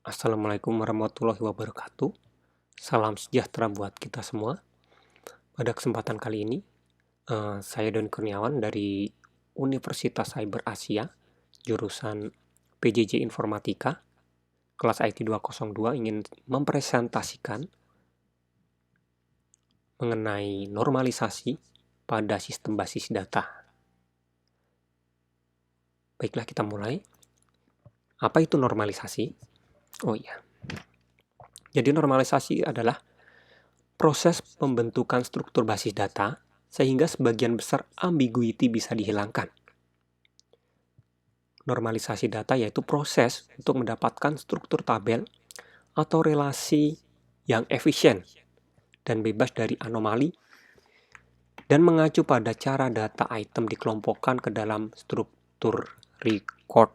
Assalamualaikum warahmatullahi wabarakatuh. Salam sejahtera buat kita semua. Pada kesempatan kali ini, saya Doni Kurniawan dari Universitas Cyber Asia, jurusan PJJ Informatika, kelas IT 202 ingin mempresentasikan mengenai normalisasi pada sistem basis data. Baiklah, kita mulai. Apa itu normalisasi? Oh iya. Jadi normalisasi adalah proses pembentukan struktur basis data sehingga sebagian besar ambiguity bisa dihilangkan. Normalisasi data yaitu proses untuk mendapatkan struktur tabel atau relasi yang efisien dan bebas dari anomali dan mengacu pada cara data item dikelompokkan ke dalam struktur record.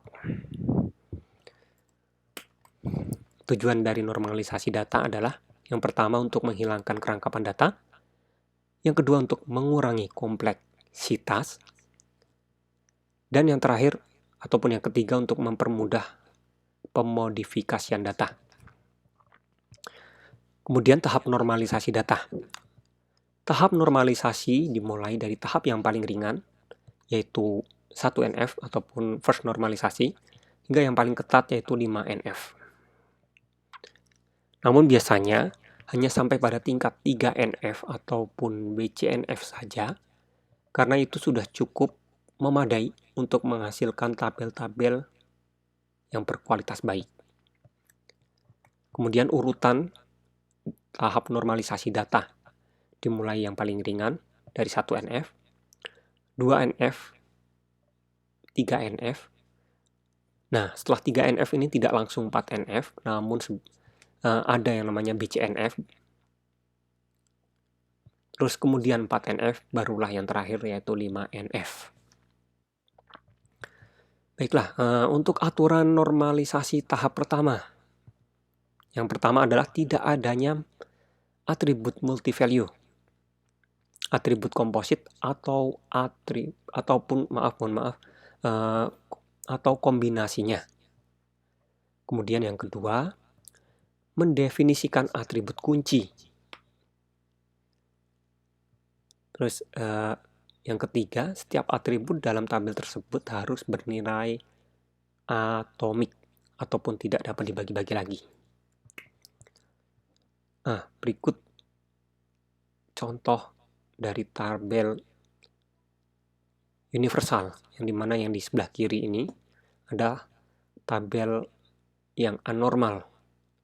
Tujuan dari normalisasi data adalah yang pertama untuk menghilangkan kerangkapan data, yang kedua untuk mengurangi kompleksitas, dan yang terakhir ataupun yang ketiga untuk mempermudah pemodifikasian data. Kemudian tahap normalisasi data. Tahap normalisasi dimulai dari tahap yang paling ringan, yaitu 1NF ataupun first normalisasi, hingga yang paling ketat yaitu 5NF. Namun biasanya hanya sampai pada tingkat 3NF ataupun BCNF saja, karena itu sudah cukup memadai untuk menghasilkan tabel-tabel yang berkualitas baik. Kemudian urutan tahap normalisasi data dimulai yang paling ringan dari 1NF, 2NF, 3NF. Nah, setelah 3NF ini tidak langsung 4NF, namun ada yang namanya BCNF. Terus kemudian 4NF, barulah yang terakhir yaitu 5NF. Baiklah, untuk aturan normalisasi tahap pertama. Yang pertama adalah tidak adanya atribut multivalue, atribut komposit atau atau kombinasinya. Kemudian yang kedua, mendefinisikan atribut kunci. Terus yang ketiga, setiap atribut dalam tabel tersebut harus bernilai atomik ataupun tidak dapat dibagi-bagi lagi. Nah, berikut contoh dari tabel universal, yang dimana yang di sebelah kiri ini ada tabel yang anormal.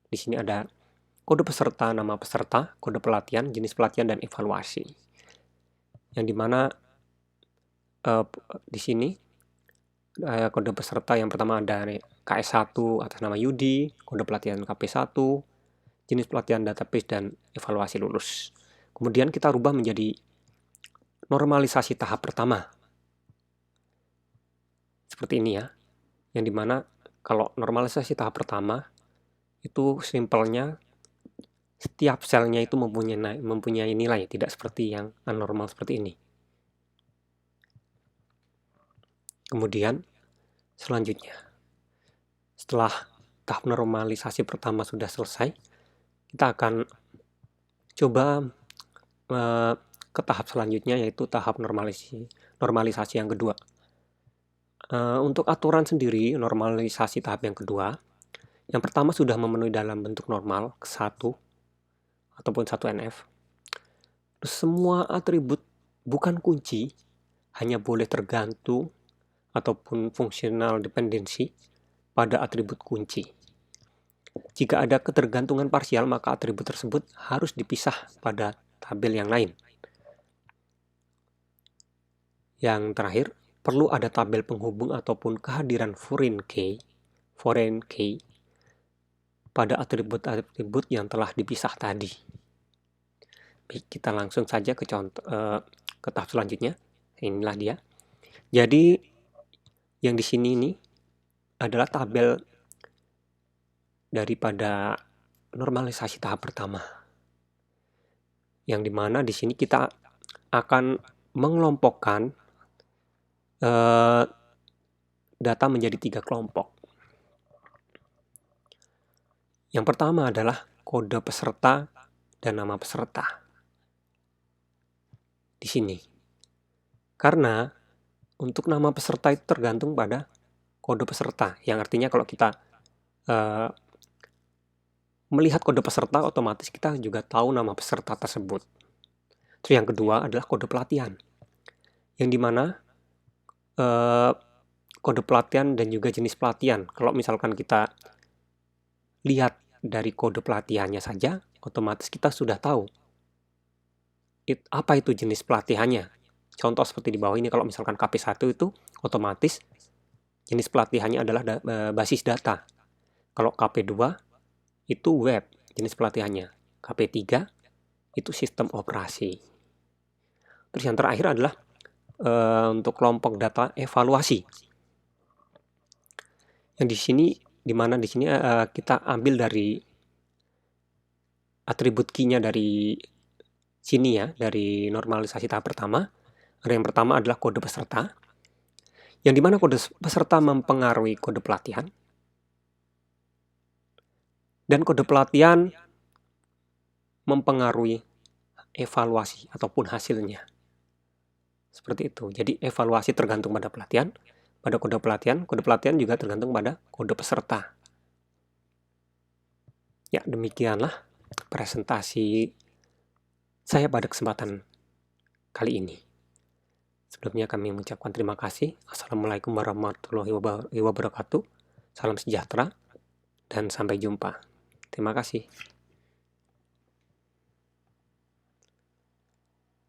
Di sini ada kode peserta, nama peserta, kode pelatihan, jenis pelatihan, dan evaluasi. Yang dimana di sini kode peserta yang pertama ada KS1 atas nama Yudi, kode pelatihan KP1, jenis pelatihan database, dan evaluasi lulus. Kemudian kita rubah menjadi normalisasi tahap pertama. Seperti ini ya, yang dimana kalau normalisasi tahap pertama itu simpelnya setiap selnya itu mempunyai nilai, tidak seperti yang anormal seperti ini. Kemudian selanjutnya, setelah tahap normalisasi pertama sudah selesai, kita akan coba ke tahap selanjutnya, yaitu tahap normalisasi yang kedua. Untuk aturan sendiri, normalisasi tahap yang kedua, yang pertama sudah memenuhi dalam bentuk normal, ke-1 ataupun 1NF. Terus semua atribut bukan kunci, hanya boleh tergantung ataupun fungsional dependensi pada atribut kunci. Jika ada ketergantungan parsial, maka atribut tersebut harus dipisah pada tabel yang lain. Yang terakhir, perlu ada tabel penghubung ataupun kehadiran foreign key pada atribut-atribut yang telah dipisah tadi. Baik, kita langsung saja ke tahap selanjutnya. Inilah dia. Jadi yang di sini ini adalah tabel daripada normalisasi tahap pertama. Yang dimana di sini kita akan mengelompokkan data menjadi 3 kelompok. Yang pertama adalah kode peserta dan nama peserta. Di sini. Karena untuk nama peserta itu tergantung pada kode peserta, yang artinya kalau kita melihat kode peserta, otomatis kita juga tahu nama peserta tersebut. Terus yang kedua adalah kode pelatihan, yang dimana kode pelatihan dan juga jenis pelatihan. Kalau misalkan kita lihat dari kode pelatihannya saja, otomatis kita sudah tahu apa itu jenis pelatihannya. Contoh seperti di bawah ini, kalau misalkan KP1 itu otomatis jenis pelatihannya adalah basis data. Kalau KP2 itu web jenis pelatihannya. KP3 itu sistem operasi. Terus yang terakhir adalah untuk kelompok data evaluasi. Yang di sini, dimana di sini kita ambil dari atribut key-nya dari sini ya, dari normalisasi tahap pertama. Yang pertama adalah kode peserta, yang dimana kode peserta mempengaruhi kode pelatihan, dan kode pelatihan mempengaruhi evaluasi ataupun hasilnya. Seperti itu. Jadi evaluasi tergantung pada pelatihan, pada kode pelatihan juga tergantung pada kode peserta. Ya, demikianlah presentasi saya pada kesempatan kali ini. Sebelumnya kami mengucapkan terima kasih. Assalamualaikum warahmatullahi wabarakatuh. Salam sejahtera dan sampai jumpa. Terima kasih.